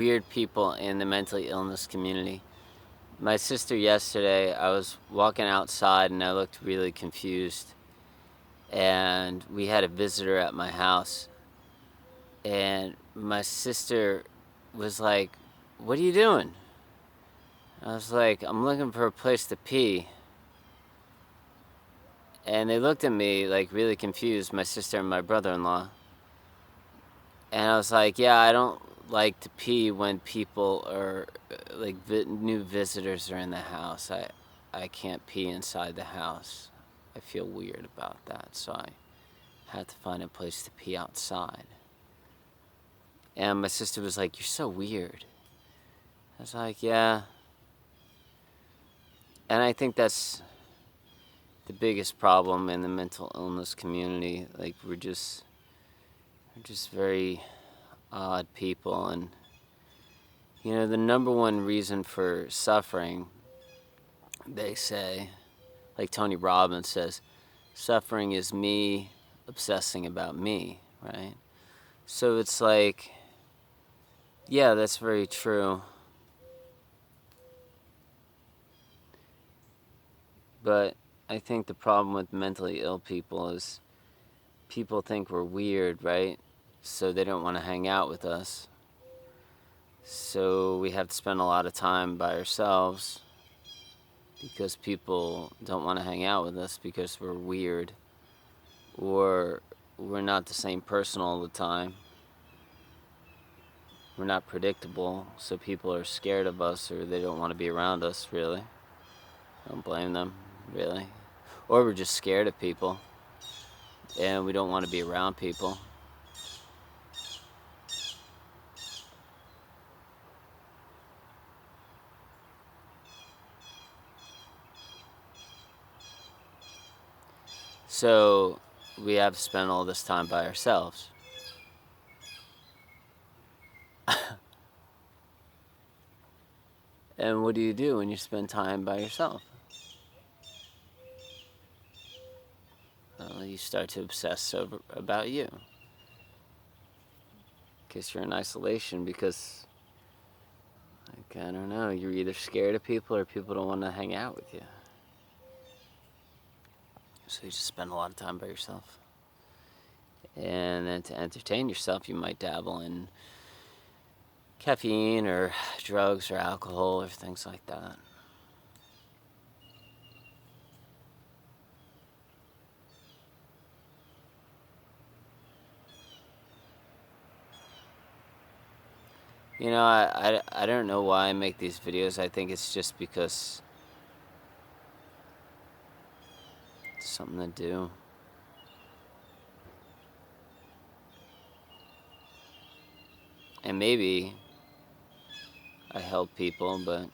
weird people in the mentally illness community. My sister yesterday, I was walking outside and I looked really confused. And we had a visitor at my house. And my sister was like, "What are you doing?" I was like, "I'm looking for a place to pee." And they looked at me like really confused, my sister and my brother-in-law. And I was like, "Yeah, I don't like to pee when people are like new visitors are in the house. I can't pee inside the house. I feel weird about that, so I had to find a place to pee outside." And my sister was like, "You're so weird." I was like, "Yeah." And I think that's the biggest problem in the mental illness community. Like we're just very odd people. And you know, the number one reason for suffering, they say, like Tony Robbins says, suffering is me obsessing about me, right? So it's like, yeah, that's very true. But I think the problem with mentally ill people is people think we're weird, right? So they don't want to hang out with us. So we have to spend a lot of time by ourselves because people don't want to hang out with us because we're weird or we're not the same person all the time. We're not predictable, so people are scared of us or they don't want to be around us, really. I don't blame them, really. Or we're just scared of people and we don't want to be around people. So we have to spend all this time by ourselves. And what do you do when you spend time by yourself? Well, you start to obsess about you. Because you're in isolation because, like, I don't know, you're either scared of people or people don't want to hang out with you. So you just spend a lot of time by yourself. And then to entertain yourself, you might dabble in caffeine or drugs or alcohol or things like that. You know, I don't know why I make these videos. I think it's just because it's something to do. And maybe I help people, but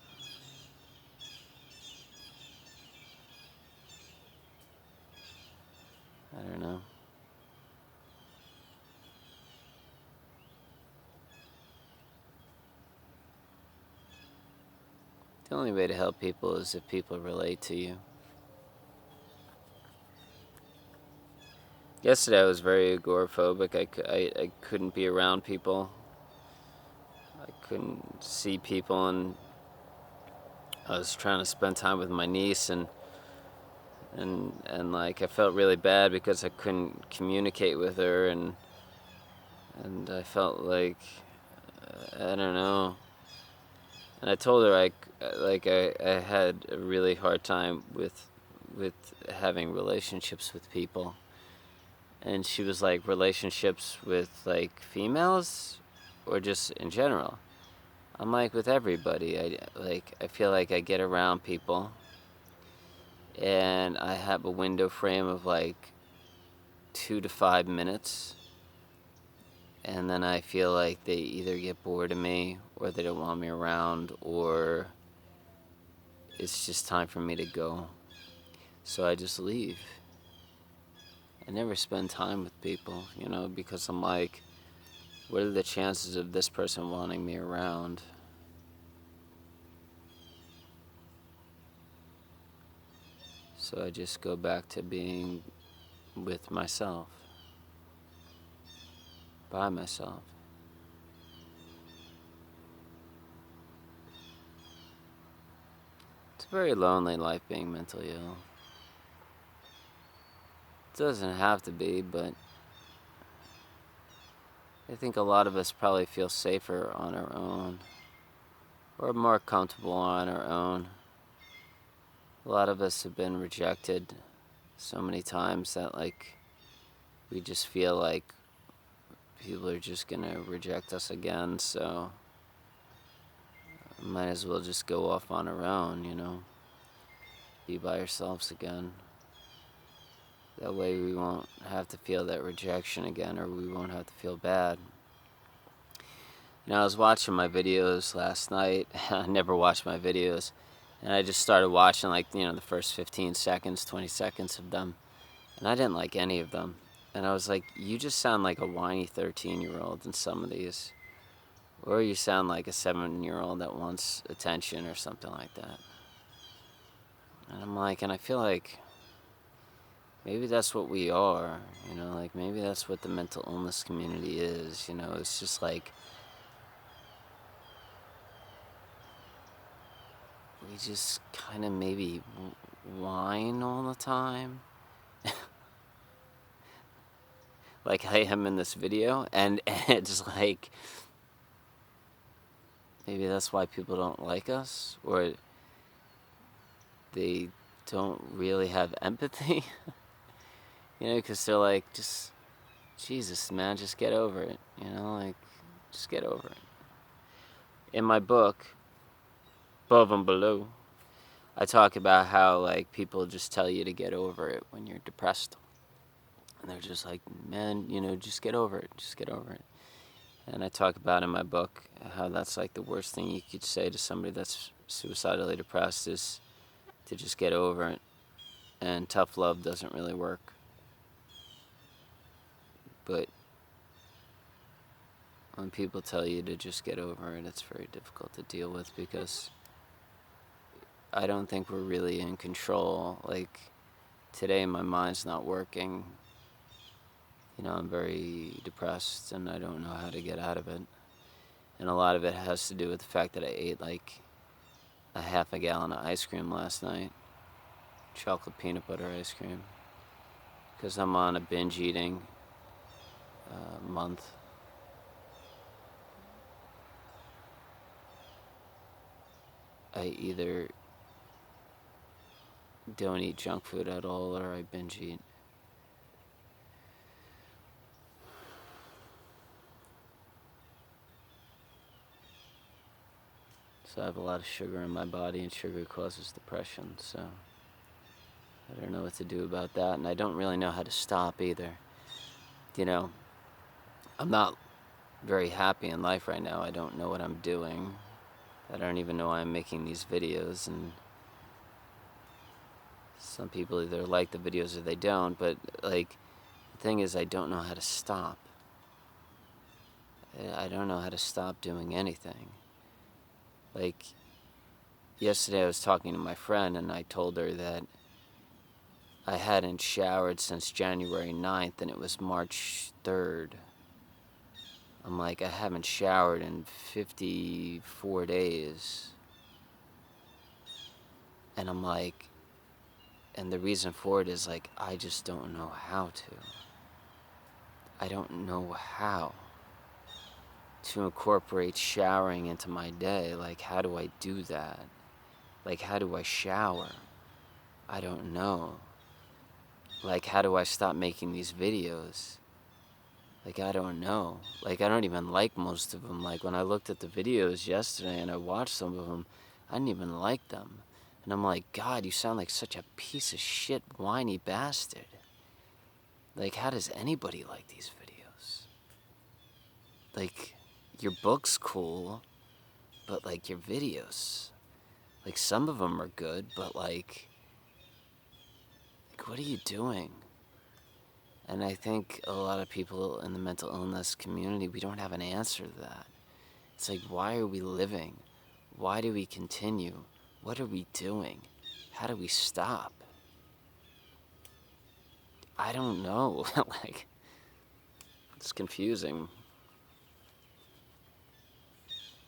I don't know. The only way to help people is if people relate to you. Yesterday I was very agoraphobic. I couldn't be around people. I couldn't see people, and I was trying to spend time with my niece, and like I felt really bad because I couldn't communicate with her, and I felt like I don't know. And I told her I had a really hard time with having relationships with people. And she was like, relationships with like females or just in general? I'm like, with everybody. I feel like I get around people and I have a window frame of like 2 to 5 minutes, and then I feel like they either get bored of me or they don't want me around, or it's just time for me to go. So I just leave. I never spend time with people, you know, because I'm like, what are the chances of this person wanting me around? So I just go back to being with myself, by myself. a very lonely life being mentally ill. It doesn't have to be, but I think a lot of us probably feel safer on our own, or more comfortable on our own. A lot of us have been rejected so many times that, like, we just feel like people are just gonna reject us again, so might as well just go off on our own, you know, be by ourselves again. That way we won't have to feel that rejection again, or we won't have to feel bad. You know, I was watching my videos last night. I never watch my videos. And I just started watching, like, you know, the first 15 seconds, 20 seconds of them. And I didn't like any of them. And I was like, you just sound like a whiny 13-year-old in some of these. Or you sound like a 7-year-old that wants attention or something like that. And I'm like, and I feel like maybe that's what we are, you know, like maybe that's what the mental illness community is, you know, it's just like we just kind of maybe whine all the time. Like I am in this video, and it's like maybe that's why people don't like us, or they don't really have empathy. You know, because they're like, just, Jesus, man, just get over it. You know, like, just get over it. In my book, Above and Below, I talk about how, like, people just tell you to get over it when you're depressed. And they're just like, man, you know, just get over it. Just get over it. And I talk about in my book how that's, like, the worst thing you could say to somebody that's suicidally depressed is to just get over it. And tough love doesn't really work. But when people tell you to just get over it, it's very difficult to deal with because I don't think we're really in control. Like, today my mind's not working. You know, I'm very depressed and I don't know how to get out of it. And a lot of it has to do with the fact that I ate like a half a gallon of ice cream last night. Chocolate peanut butter ice cream. Because I'm on a binge eating month. I either don't eat junk food at all or I binge eat. So I have a lot of sugar in my body, and sugar causes depression, so I don't know what to do about that, and I don't really know how to stop either. You know, I'm not very happy in life right now. I don't know what I'm doing. I don't even know why I'm making these videos, and some people either like the videos or they don't, but, like, the thing is I don't know how to stop. I don't know how to stop doing anything. Like, yesterday I was talking to my friend, and I told her that I hadn't showered since January 9th, and it was March 3rd. I'm like, I haven't showered in 54 days. And I'm like, and the reason for it is, like, I just don't know how to. I don't know how to incorporate showering into my day. Like, how do I do that? Like, how do I shower? I don't know. Like, how do I stop making these videos? Like, I don't know. Like, I don't even like most of them. Like, when I looked at the videos yesterday and I watched some of them, I didn't even like them. And I'm like, God, you sound like such a piece of shit, whiny bastard. Like, how does anybody like these videos? Like, your book's cool, but, like, your videos, like, some of them are good, but, like, what are you doing? And I think a lot of people in the mental illness community, we don't have an answer to that. It's like, why are we living? Why do we continue? What are we doing? How do we stop? I don't know. Like, it's confusing.